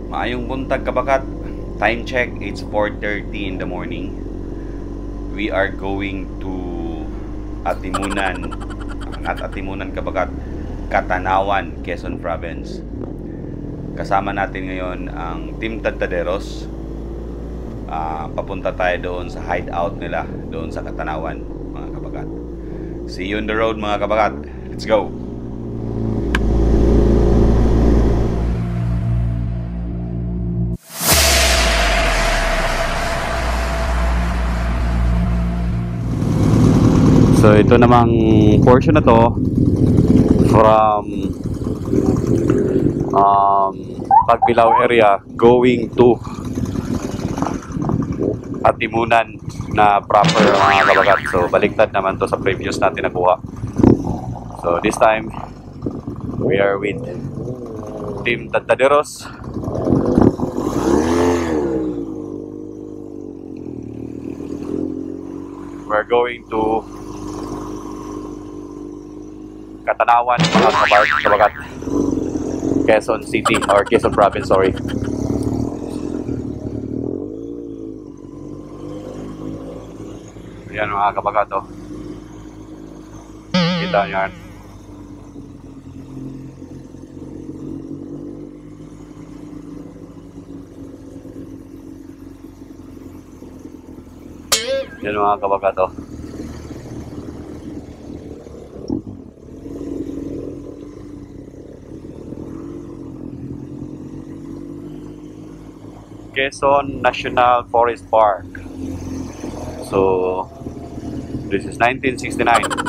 Maayong buntag kabakat. Time check, it's 4:30 in the morning. We are going to Atimunan. At Atimunan kabakat, Catanawan, Quezon Province. Kasama natin ngayon ang Team Tadtaderos. Papunta tayo doon sa hideout nila, doon sa Catanawan, mga kabakat. See you on the road, mga kabakat. Let's go! So ito namang portion na to from Pagbilao area going to Atimunan na proper, mga kabagat. So baliktad naman to sa previous natin nakuha. So this time we are with Team Tadtaderos. We're going to Catanawan, mga kabagat, Quezon City or Quezon Province, sorry. Yan, mga kabagat, oh. Kita yan. Yan, mga kabagat, oh. Quezon National Forest Park. So this is 1969.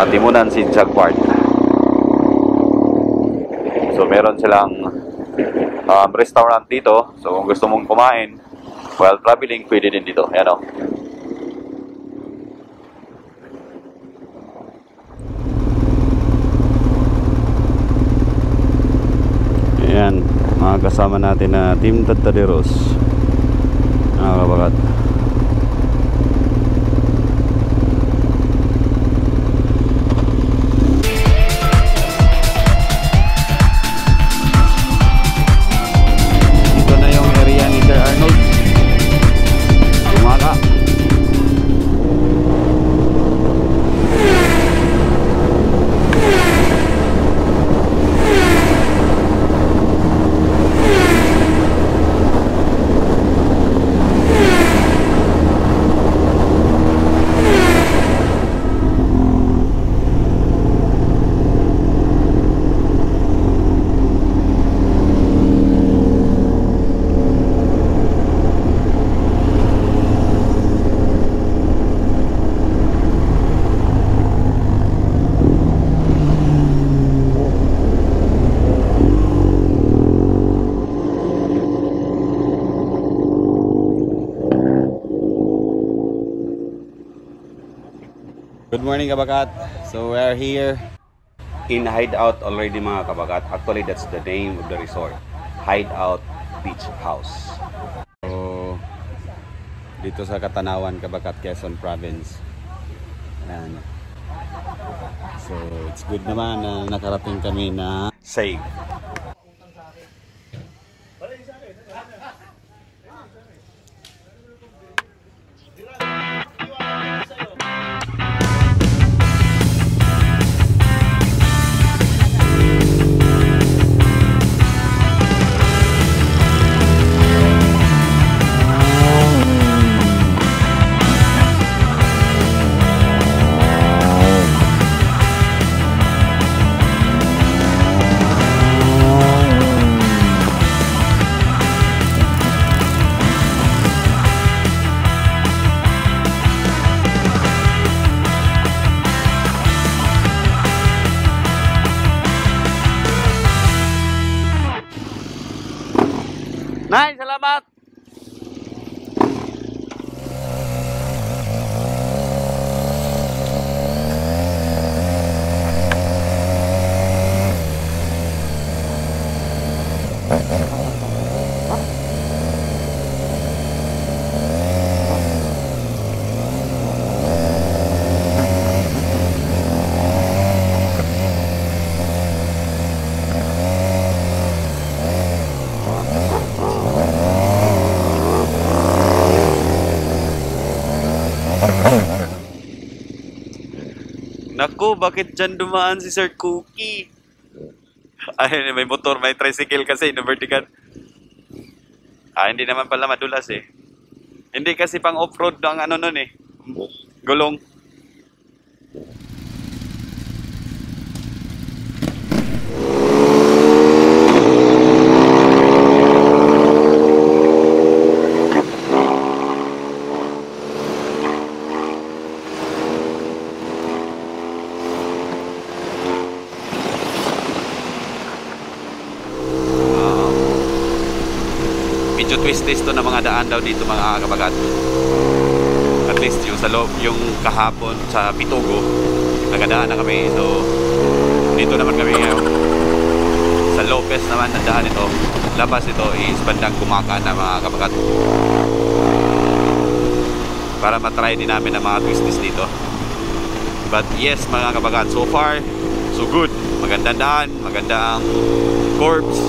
Atimunan Sinchag Park. So meron silang restaurant dito. So kung gusto mong kumain while traveling, pwede din dito. Ayan, o. Ayan, mga kasama natin na Team Tadtaderos, mga kabagat. Good morning, kabagat. So we are here in Hideout already, mga kabagat. Actually, that's the name of the resort, Hideout Beach House. So dito sa Catanawan, kabagat, Quezon Province. Ayan. So it's good naman na nakarating kami na safe. Nay, salamat! Naku, bakit dyan dumaan si Sir Cookie? Ay, may motor, may tricycle kasi, no vertical. Hindi naman pala madulas eh. Hindi kasi pang off-road ang ano nun eh. Gulong. Medyo twist-twist to na mga daan daw dito mga kabagat. At least yung sa loob, yung kahapon sa Pitugo, nagadaan na kami. So, dito naman kami ngayon. Sa Lopez naman na daan ito. Labas ito is bandang Kumaka na mga kabagat. Para matry din namin ang mga twist-twist dito. But yes mga kabagat, so far, so good. Magandang daan, magandang corpse.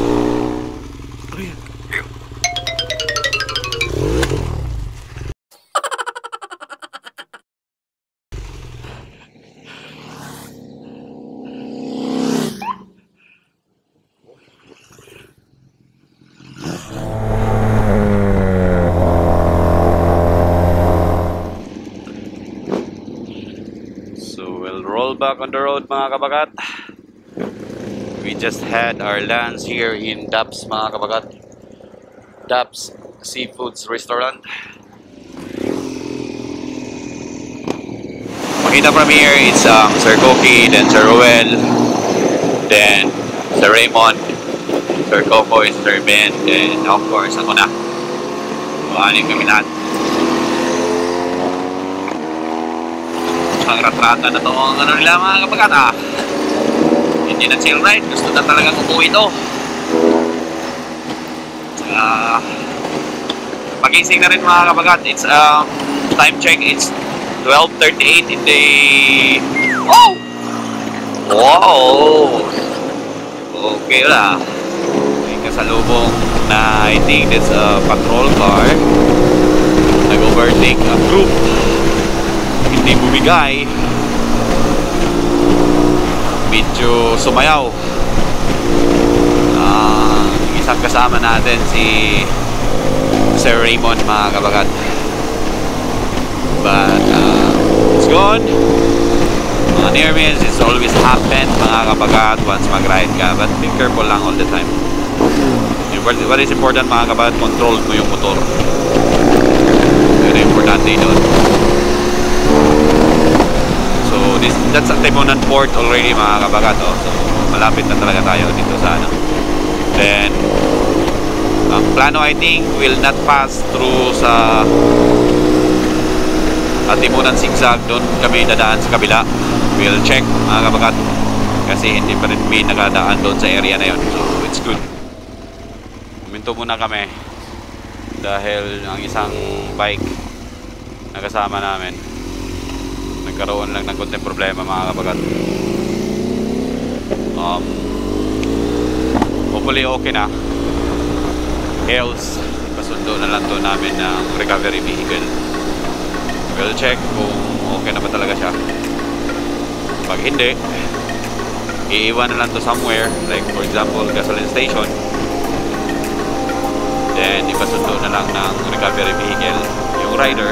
Back on the road mga kabagat. We just had our lunch here in Daps mga kabagat. Daps Seafoods Restaurant. Makita from here it's Sir Cookie, then Sir Ruel, then Sir Raymond, Sir Coco, Sir Ben, and of course ako na. Anim kami lahat. Ang ratrata na to ang ano nila mga kabagat hindi na chill ride, gusto na talagang umuwi ito. Pagising na rin mga kabagat. It's time check, it's 12:38 in the wow, okay wala. May kasalubong na I think that's a patrol car nag-overtake a group. Hindi bumigay, medyo sumayaw. Isang kasama natin si Sir Raymond mga kabagat, but it's gone. Mga near miss is always happen mga kabagat once mag-ride ka, but be careful lang all the time. What is important mga kabagat, control mo yung motor. Yun ang importante doon. So that's at Timonan Port already mga kabagat. So malapit na talaga tayo dito sa ano. Then ang plano I think will not pass through sa Timonan Zigzag. Doon kami dadaan sa kabila. We'll check mga kabagat, kasi hindi pa rin may nakadaan doon sa area na yun. So it's good. Minto muna kami dahil ang isang bike na kasama namin nagkaroon lang ng konting problema mga kabagat. Hopefully okay na. Else pasundo na lang to namin ng recovery vehicle. We'll check kung okay na ba talaga siya. Pag hindi, iiwan na lang to somewhere, like for example gasoline station, then ipasundo na lang ng recovery vehicle. Yung rider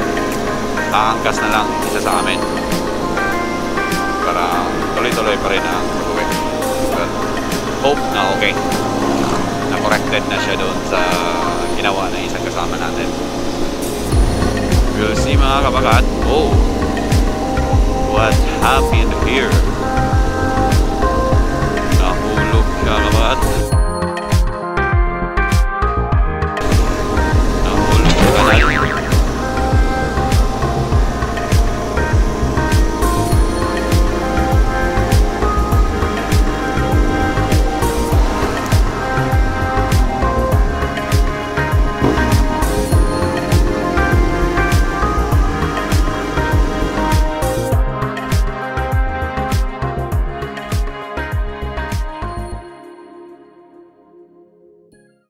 aangkas na lang isa sa amin para tuloy-tuloy pa rin ang uwi. But hope na okay, na corrected na siya doon sa ginawa na isang kasama natin. We'll see mga kabagat. Oh, what happened here?